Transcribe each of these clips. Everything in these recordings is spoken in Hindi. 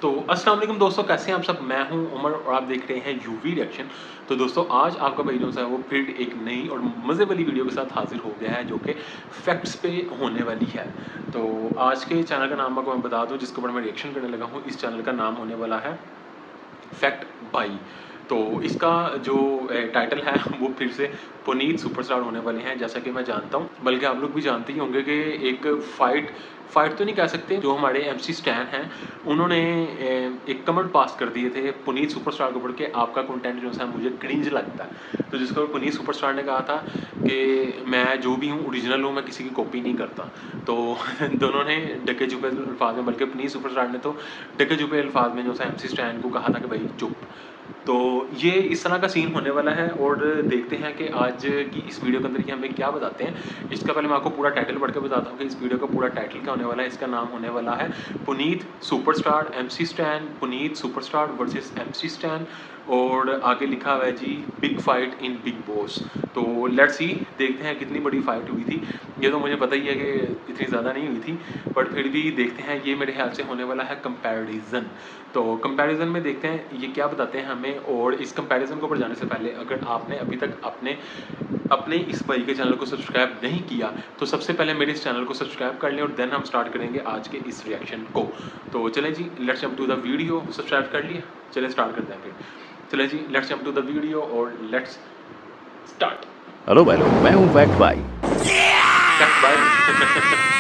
तो अस्सलाम वालेकुम दोस्तों, कैसे हैं आप सब। मैं हूं उमर और आप देख रहे हैं यूवी रिएक्शन। तो दोस्तों आज आपका भाई जो है वो फिर एक नई और मज़े वाली वीडियो के साथ हाजिर हो गया है जो कि फैक्ट्स पे होने वाली है। तो आज के चैनल का नाम आपको मैं बता दूं जिसके ऊपर मैं रिएक्शन करने लगा हूं। इस चैनल का नाम होने वाला है फैक्ट बाई। तो इसका जो टाइटल है वो फिर से पुनीत सुपरस्टार होने वाले हैं, जैसा कि मैं जानता हूँ, बल्कि आप लोग भी जानते ही होंगे कि एक फ़ाइट तो नहीं कह सकते, जो हमारे एमसी स्टैन हैं उन्होंने एक कमेंट पास कर दिए थे पुनीत सुपरस्टार को पढ़ के, आपका कंटेंट जो है मुझे क्रिंज लगता है। तो जिसको पुनीत सुपरस्टार ने कहा था कि मैं जो भी हूँ ओरिजिनल हूँ, मैं किसी की कॉपी नहीं करता। तो दोनों ने डके चुपे अल्फाज में, बल्कि पुनीत सुपरस्टार ने तो डके चुपे अल्फाज में जो है एमसी स्टैन को कहा था कि भाई चुप। तो ये इस तरह का सीन होने वाला है और देखते हैं कि आज की इस वीडियो के अंदर ये हमें क्या बताते हैं। इसका पहले मैं आपको पूरा टाइटल पढ़ के बताता हूँ कि इस वीडियो का पूरा टाइटल क्या होने वाला है। इसका नाम होने वाला है Puneet superstar MC Stan, Puneet superstar versus MC Stan, और आगे लिखा हुआ है जी big fight in Bigg Boss. तो लेट्स सी, देखते हैं कितनी बड़ी फाइट हुई थी। ये तो मुझे पता ही है कि इतनी ज़्यादा नहीं हुई थी, बट फिर भी देखते हैं। ये मेरे ख्याल से होने वाला है कंपैरिजन। तो कंपैरिजन में देखते हैं ये क्या बताते हैं हमें। और इस कंपैरिजन को ऊपर जाने से पहले अगर आपने अभी तक अपने इस भाई के चैनल को सब्सक्राइब नहीं किया तो सबसे पहले मेरे इस चैनल को सब्सक्राइब कर लें और देन हम स्टार्ट करेंगे आज के इस रिएक्शन को। तो चलें जी, let's jump to the video. Subscribe कर लिया, चलें स्टार्ट करते हैं फिर। चलें जी, let's jump to the video और लेट्स स्टार्ट। हेलो भाई लोग, मैं हूं फैक्ट भाई फैक्ट बाय।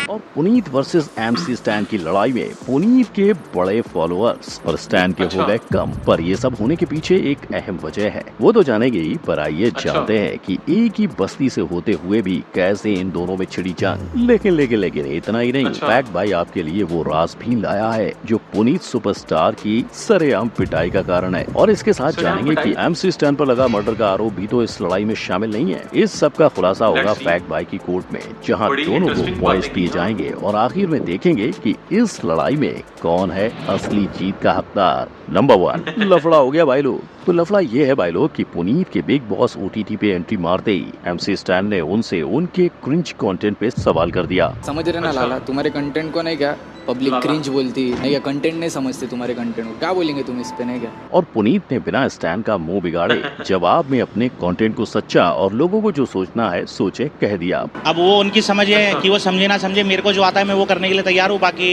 और पुनीत वर्सेस एमसी स्टैन की लड़ाई में पुनीत के बड़े फॉलोअर्स और स्टैन के हो गए कम। पर ये सब होने के पीछे एक अहम वजह है, वो तो जानेंगे ही, पर आइए जानते हैं कि एक ही बस्ती से होते हुए भी कैसे इन दोनों में छिड़ी जंग। लेकिन इतना ही नहीं, फैक्ट भाई आपके लिए वो राज भी लाया है जो पुनीत सुपरस्टार की सरेआम पिटाई का कारण है। और इसके साथ जानेंगे कि एमसी स्टैन पर लगा मर्डर का आरोप भी तो इस लड़ाई में शामिल नहीं है। इस सब का खुलासा होगा फैक्ट भाई की कोर्ट में, जहाँ दोनों को पॉइंट्स दिए जाएंगे और आखिर में देखेंगे कि इस लड़ाई में कौन है असली जीत का हकदार। नंबर 1, लफड़ा हो गया भाई लोग। तो लफड़ा ये है भाई लोग कि पुनीत के बिग बॉस ओटीटी पे एंट्री मारते ही एमसी स्टैन ने उनसे उनके क्रिंज कंटेंट पे सवाल कर दिया। समझ रहे ना लाला, तुम्हारे कंटेंट को नहीं क्या पब्लिक क्रिंज बोलती नहीं, क्या कंटेंट नहीं समझते तुम्हारे कंटेंट को, क्या बोलेंगे तुम इस पे, नहीं क्या। और पुनीत ने बिना स्टैन का मुंह बिगाड़े जवाब में अपने कंटेंट को सच्चा और लोगों को जो सोचना है सोचे कह दिया। अब वो उनकी समझ है कि वो समझे ना समझे, मेरे को जो आता है मैं वो करने के लिए तैयार हूँ। बाकी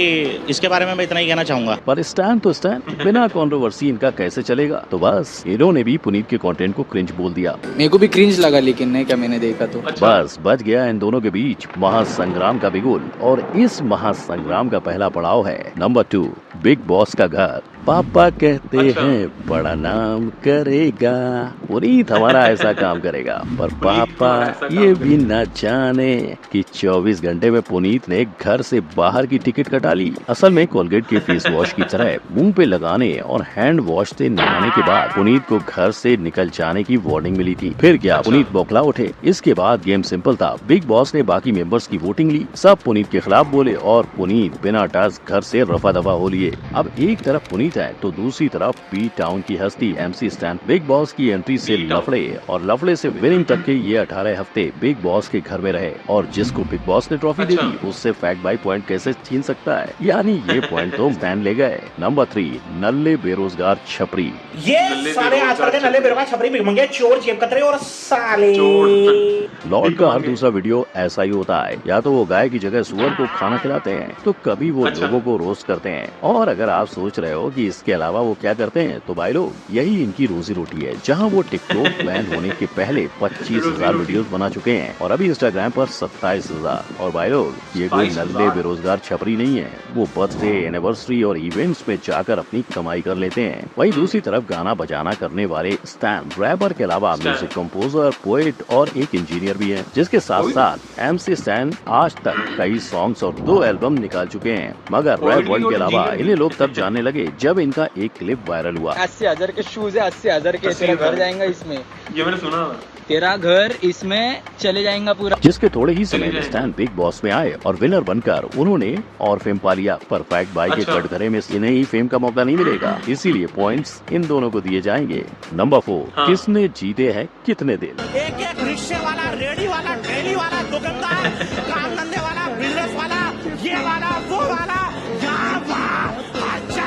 इसके बारे में मैं इतना ही कहना चाहूंगा। पर स्टैन तो स्टैन, बिना कंट्रोवर्सी इनका कैसे चलेगा। तो बस इन्होंने भी पुनीत के कंटेंट को क्रिंज बोल दिया। मेरे को भी क्रिंज लगा, लेकिन नहीं क्या मैंने देखा तो बस बच गया इन दोनों के बीच महासंग्राम का बिगुल। और इस महासंग्राम का पहला पड़ाव है नंबर 2, बिग बॉस का घर। पापा कहते हैं बड़ा नाम करेगा, पुनीत हमारा ऐसा काम करेगा, पर पापा ये भी न जाने कि 24 घंटे में पुनीत ने घर से बाहर की टिकट कटा ली। असल में कोलगेट के फेस वॉश की तरह मुंह पे लगाने और हैंड वॉश से नहाने के बाद पुनीत को घर से निकल जाने की वार्निंग मिली थी। फिर क्या, पुनीत बौखला उठे। इसके बाद गेम सिंपल था, बिग बॉस ने बाकी मेंबर्स की वोटिंग ली, सब पुनीत के खिलाफ बोले और पुनीत बिना टास्क घर से रफा दफा हो लिए। अब एक तरफ पुनीत है तो दूसरी तरफ पी टाउन की हस्ती एमसी स्टैन। बिग बॉस की एंट्री से लफड़े और लफड़े से विनिंग तक के ये 18 हफ्ते बिग बॉस के घर में रहे, और जिसको बिग बॉस ने ट्रॉफी दे दी उससे फैक्ट बाई पॉइंट कैसे छीन सकता है। यानी ये पॉइंट तो स्टैन ले गए। नंबर 3, नल्ले बेरोजगार छपरी। ये सारे आजकल के नल्ले बेरोजगार छपरी भिखमंगे चोर जेब कतरे और साले। लॉर्ड का हर दूसरा वीडियो ऐसा ही होता है, या तो वो गाय की जगह सुअर को खाना खिलाते हैं तो कभी वो लोगों को रोस्ट करते हैं। और अगर आप सोच रहे हो कि इसके अलावा वो क्या करते हैं, तो भाई लोग यही इनकी रोजी रोटी है। जहां वो टिकटॉक बैन होने के पहले 25,000 वीडियोस बना चुके हैं और अभी इंस्टाग्राम पर 27,000। और भाई लोग ये कोई नल्ले बेरोजगार छपरी नहीं है, वो बर्थडे, एनिवर्सरी और इवेंट्स में जाकर अपनी कमाई कर लेते हैं। वहीं दूसरी तरफ गाना बजाना करने वाले स्टैन रैपर के अलावा म्यूजिक कंपोजर, पोएट और एक इंजीनियर भी है, जिसके साथ साथ एमसी स्टैन आज तक कई सॉन्ग्स और 2 एल्बम निकाल चुके हैं। मगर रैप वर्ल्ड के अलावा इन्हें लोग तब जानने लगे जब इनका एक क्लिप वायरल हुआ। 80,000 के शूज है, 80,000 के, तेरा घर जाएगा इसमें, ये मैंने सुना, तेरा घर इसमें चले जाएगा पूरा। जिसके थोड़े ही समय में स्टैन बिग बॉस में आए और विनर बनकर उन्होंने और फेम पा लिया। पर फैक्ट बाई के कटघरे में इन्हें ही फेम का मौका नहीं मिलेगा, इसीलिए पॉइंट्स इन दोनों को दिए जाएंगे। नंबर 4, किसने जीते हैं कितने दिल। एक रिक्शे वाला, रेडी वाला, ठेली वाला, दुकानदार, काम धंधे वाला, बिजनेस वाला, ये वाला, वो वाला, यहाँ अच्छा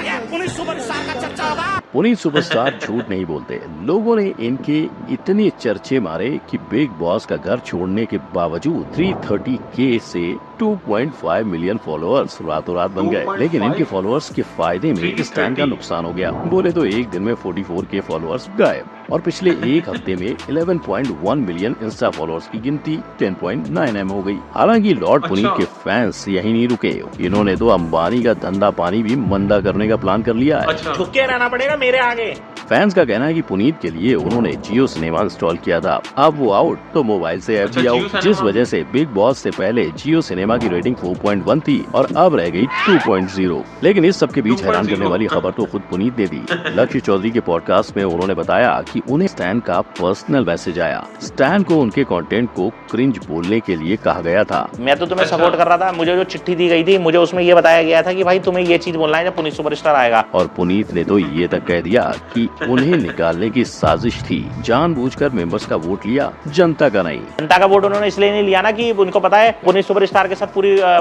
पुनीत सुपरस्टार झूठ नहीं बोलते। लोगों ने इनके इतने चर्चे मारे कि बिग बॉस का घर छोड़ने के बावजूद 330K से 2.5 मिलियन फॉलोअर्स रातों रात बन गए। लेकिन इनके फॉलोअर्स के फायदे में स्टैन का नुकसान हो गया। बोले तो एक दिन में 44K फॉलोअर्स गायब और पिछले एक हफ्ते में 11.1 मिलियन इंस्टा फॉलोअर्स की गिनती 10.9M हो गई। हालांकि लॉर्ड पुनीत के फैंस यही नहीं रुके, इन्होंने तो अंबानी का धंधा पानी भी मंदा करने का प्लान कर लिया है। झुक के रहना पड़ेगा मेरे आगे। फैंस का कहना है कि पुनीत के लिए उन्होंने जियो सिनेमा इंस्टॉल किया था, अब वो आउट तो मोबाइल से ऐप भी आउट, जिस वजह से बिग बॉस से पहले जियो सिनेमा की रेटिंग 4.1 थी और अब रह गई 2.0। लेकिन इस सब के बीच हैरान करने वाली खबर तो खुद पुनीत ने दी। लक्ष्य चौधरी के पॉडकास्ट में उन्होंने बताया कि उन्हें स्टैन का पर्सनल मैसेज आया। स्टैन को उनके कंटेंट को क्रिंज बोलने के लिए कहा गया था। मैं तो तुम्हें सपोर्ट कर रहा था, मुझे जो चिट्ठी दी गई थी मुझे उसमें ये बताया गया था कि भाई तुम्हें ये चीज बोलना है जब पुनीत सुपरस्टार आएगा। और पुनीत ने तो ये तक कह दिया कि उन्हें निकालने की साजिश थी, जानबूझकर मेंबर्स का वोट लिया, जनता का नहीं। जनता का वोट उन्होंने इसलिए नहीं लिया ना कि उनको पता है पुनीत सुपरस्टार के साथ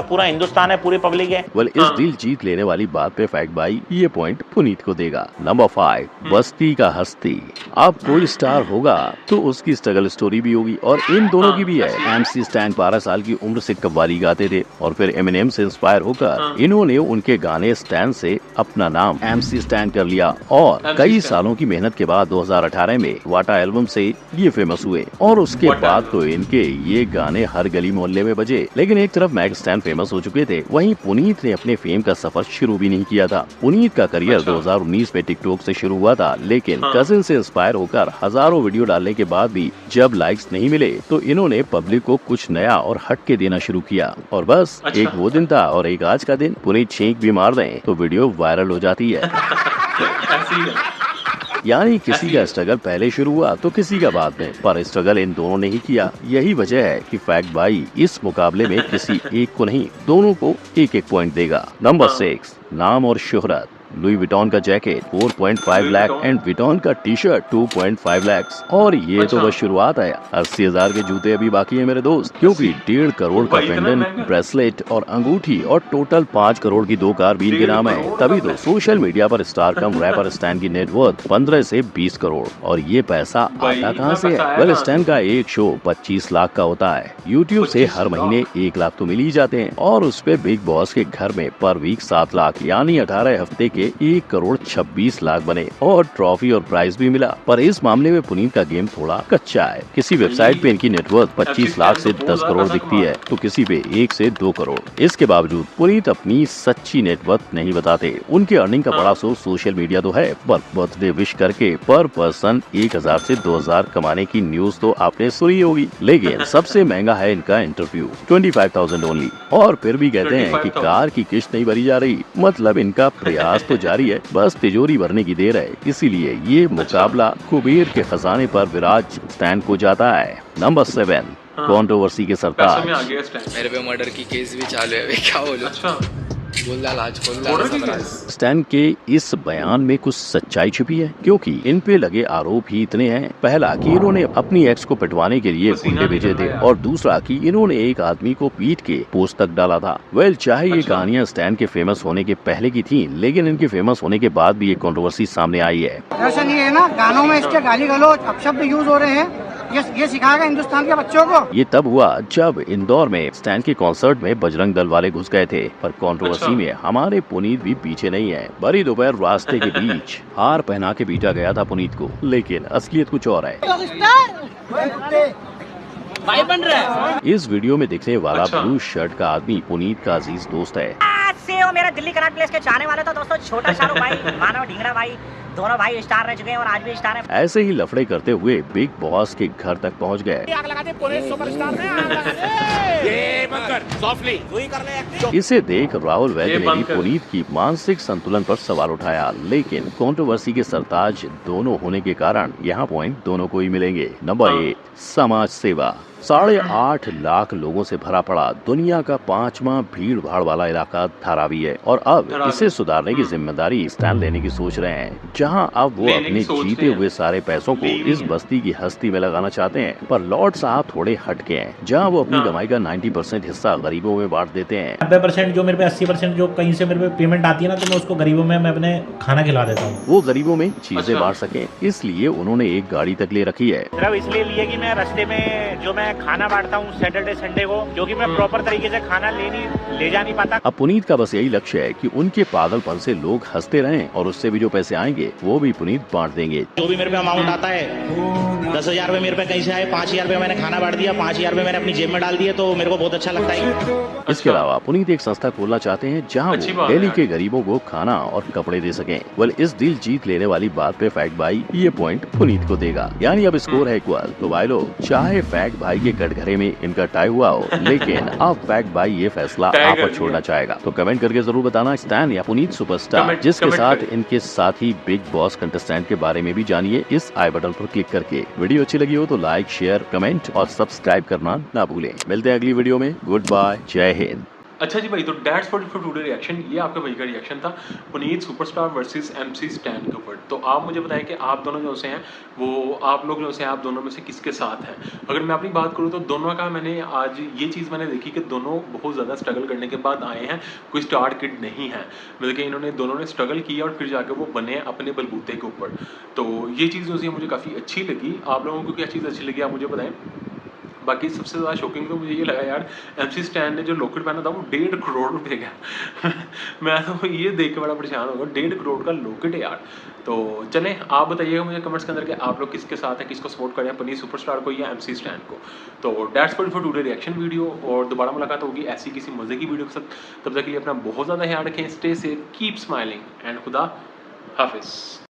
पूरा हिंदुस्तान है, पूरी पब्लिक है। वेल, इस दिल जीत लेने वाली बात पे फैक्ट भाई ये पॉइंट पुनीत को देगा। नंबर 5, बस्ती का हस्ती। अब कोई स्टार होगा तो उसकी स्ट्रगल स्टोरी भी होगी और इन दोनों की भी है। MC स्टैन 12 साल की उम्र से कव्वाली गाते थे और फिर एमिनेम से इंस्पायर होकर इन्होंने उनके गाने स्टैन से अपना नाम MC स्टैन कर लिया और कई सालों की मेहनत के बाद 2018 में वाटा एल्बम से ये फेमस हुए और उसके बाद तो इनके ये गाने हर गली मोहल्ले में बजे। लेकिन एक तरफ मैग स्टैन फेमस हो चुके थे, वहीं पुनीत ने अपने फेम का सफर शुरू भी नहीं किया था। पुनीत का करियर 2019 में टिकटॉक से शुरू हुआ था, लेकिन कजिन से इंस्पायर होकर हजारों वीडियो डालने के बाद भी जब लाइक्स नहीं मिले तो इन्होंने पब्लिक को कुछ नया और हट के देना शुरू किया। और बस एक वो दिन था और एक आज का दिन, पुनीत छींक भी मार दें तो वीडियो वायरल हो जाती है। यानी किसी का स्ट्रगल पहले शुरू हुआ तो किसी का बाद में, पर स्ट्रगल इन दोनों ने ही किया। यही वजह है कि फैक्ट भाई इस मुकाबले में किसी एक को नहीं, दोनों को एक एक पॉइंट देगा। नंबर 6, नाम और शोहरत। लुई विटॉन का जैकेट 4.5 लाख एंड विटॉन का टी शर्ट 2.5 लाख। और ये तो बस शुरुआत है, 80,000 के जूते अभी बाकी है मेरे दोस्त, क्योंकि 1.5 करोड़ का पेंडेंट, ब्रेसलेट और अंगूठी और टोटल 5 करोड़ की 2 कार भी इनके नाम है। तभी तो सोशल मीडिया पर स्टार कम रैपर स्टैन की नेटवर्थ 15 से 20 करोड़। और ये पैसा आता कहाँ से है? वेल, स्टैन का एक शो 25 लाख का होता है। यूट्यूब से हर महीने 1 लाख तो मिल ही जाते हैं और उस पे बिग बॉस के घर में पर वीक 7 लाख, यानी 18 हफ्ते के 1 करोड़ 26 लाख बने और ट्रॉफी और प्राइज भी मिला। पर इस मामले में पुनीत का गेम थोड़ा कच्चा है। किसी वेबसाइट पे इनकी नेटवर्थ 25 लाख से 10 करोड़ दिखती है तो किसी पे 1 से 2 करोड़। इसके बावजूद पुनीत अपनी सच्ची नेटवर्थ नहीं बताते। उनके अर्निंग का बड़ा सोर्स सोशल मीडिया तो है, पर बर्थडे विश करके पर पर्सन 1000 से 2000 कमाने की न्यूज तो आपने सुनी होगी। लेकिन सबसे महंगा है इनका इंटरव्यू, 25,000 ओनली। और फिर भी कहते हैं कि कार की किश्त नहीं भरी जा रही, मतलब इनका प्रयास तो जारी है, बस तिजोरी भरने की देर है। इसीलिए ये मुकाबला कुबेर के खजाने पर विराज स्टैन को जाता है। नंबर 7, कंट्रोवर्सी के सरताज। मेरे पे मर्डर की केस भी चालू है, क्या बोलूं? बोल डाल आज, खोल डाल। स्टैन के इस बयान में कुछ सच्चाई छिपी है, क्योंकि इन पे लगे आरोप ही इतने हैं। पहला कि इन्होंने अपनी एक्स को पिटवाने के लिए गुंडे भेजे थे और दूसरा कि इन्होंने एक आदमी को पीट के पोस्ट तक डाला था। वेल, चाहे ये कहानियां स्टैन के फेमस होने के पहले की थी, लेकिन इनके फेमस होने के बाद भी ये कंट्रोवर्सी सामने आई है। दरअसल ये है ना, गानों में इसके गाली गलौज अपशब्द यूज हो रहे हैं, ये सिखाएगा हिंदुस्तान के बच्चों को। ये तब हुआ जब इंदौर में स्टैन के कॉन्सर्ट में बजरंग दल वाले घुस गए थे। पर कंट्रोवर्सी में हमारे पुनीत भी पीछे नहीं है। बड़ी दोपहर रास्ते के बीच हार पहना के पीटा गया था पुनीत को, लेकिन असलियत कुछ और है। भाई बन रहा है। इस वीडियो में दिखने वाला ब्लू शर्ट का आदमी पुनीत का अजीज दोस्त है। मेरा दिल्ली कनाट प्लेस के चाहने वाले तो दोस्तों, छोटा शाहरुख भाई, मानव ढींगरा भाई, दोनों भाई स्टार रह चुके हैं और आज भी स्टार हैं। ऐसे ही लफड़े करते हुए बिग बॉस के घर तक पहुंच गए। इसे देख राहुल वैद्य ने भी पुनीत की मानसिक संतुलन पर सवाल उठाया, लेकिन कंट्रोवर्सी के सरताज दोनों होने के कारण यहाँ पॉइंट दोनों को ही मिलेंगे। नंबर 8, समाज सेवा। 8.5 लाख लोगों से भरा पड़ा दुनिया का 5वां भीड़ भाड़ वाला इलाका धारावी है और अब इसे सुधारने की जिम्मेदारी स्टैन लेने की सोच रहे हैं। जहां अब वो लेने की अपने सोच जीते रहे हैं। हुए सारे पैसों को ले नहीं इस है। बस्ती की हस्ती में लगाना चाहते हैं। पर लॉर्ड साहब थोड़े हटके हैं, जहां वो अपनी हाँ। कमाई का 90% हिस्सा गरीबों में बांट देते हैं। 90% जो मेरे पे 80% जो कहीं से मेरे पे पेमेंट आती है ना, तो मैं उसको गरीबों में मैं अपने खाना खिला देता हूँ। वो गरीबों में चीजें अच्छा। बांट सके, इसलिए उन्होंने एक गाड़ी तक ले रखी है। सिर्फ इसलिए लिए कि मैं रास्ते में जो मैं खाना बांटता हूँ सैटरडे संडे को, क्योंकि मैं प्रॉपर तरीके से खाना ले जा नहीं पाता। अब पुनीत का बस यही लक्ष्य है कि उनके पागलपन से लोग हंसते रहें और उससे भी जो पैसे आएंगे वो भी पुनीत बांट देंगे। जो भी मेरे पे अमाउंट आता है 10,000 रुपए मेरे पे कहीं से आए, 5,000 रुपए मैंने खाना बांट दिया, 5,000 रुपए मैंने अपनी जेब में डाल दिए, तो मेरे को बहुत अच्छा लगता है। इसके अलावा पुनीत एक संस्था खोलना चाहते हैं जहां अच्छी वो बात है दिल्ली यार। के गरीबों को खाना और कपड़े दे सकें। वेल, इस दिल जीत लेने वाली बात पे फैक्ट भाई ये पॉइंट पुनीत को देगा। यानी अब स्कोर है इक्वल। तो भाई लोग, चाहे फैक्ट भाई के कटघरे में इनका टाई हुआ हो, लेकिन अब फैक्ट भाई ये फैसला टाई आप कर पर दिया। छोड़ना चाहेगा। तो कमेंट करके जरूर बताना स्टैन या पुनीत सुपरस्टार, कमेंट- जिसके कमेंट साथ करें। इनके साथ ही बिग बॉस कंटेस्टेंट के बारे में भी जानिए इस आई बटन पर क्लिक करके। वीडियो अच्छी लगी हो तो लाइक, शेयर, कमेंट और सब्सक्राइब करना ना भूलें। मिलते हैं अगली वीडियो में। गुड बाय, जय हिंद। अच्छा जी भाई, तो डैट्स फॉर टुडे रिएक्शन, ये आपका भाई का रिएक्शन था Puneet superstar versus MC stand के ऊपर। तो आप मुझे बताएं कि आप दोनों जो से हैं वो आप लोग जो से आप दोनों में से किसके साथ हैं। अगर मैं अपनी बात करूँ तो दोनों का मैंने आज ये चीज़ मैंने देखी कि दोनों बहुत ज़्यादा स्ट्रगल करने के बाद आए हैं, कोई स्टार किड नहीं है। मतलब कि इन्होंने दोनों ने स्ट्रगल किया और फिर जाकर वो बने अपने बलबूते के ऊपर। तो ये चीज़ जो सी मुझे काफ़ी अच्छी लगी। आप लोगों को क्या चीज़ अच्छी लगी आप मुझे बताएं। बाकी सबसे ज़्यादा शॉकिंग तो मुझे ये लगा यार, MC स्टैन ने जो लॉकेट पहना था वो 1.5 करोड़ रुपए का मैं तो ये देख के बड़ा परेशान हो गया, 1.5 करोड़ का लॉकेट है यार। तो चलें, आप बताइएगा मुझे कमेंट्स के अंदर कि आप लोग किसके साथ हैं, किसको सपोर्ट करें, पुनीत सुपरस्टार को या MC स्टैन को। तो that's for today reaction video, और दोबारा मुलाकात होगी ऐसी किसी मज़े की वीडियो के साथ। तब तक के लिए अपना बहुत ज़्यादा ख्याल रखें, stay safe, keep smiling and खुदा हाफिज़।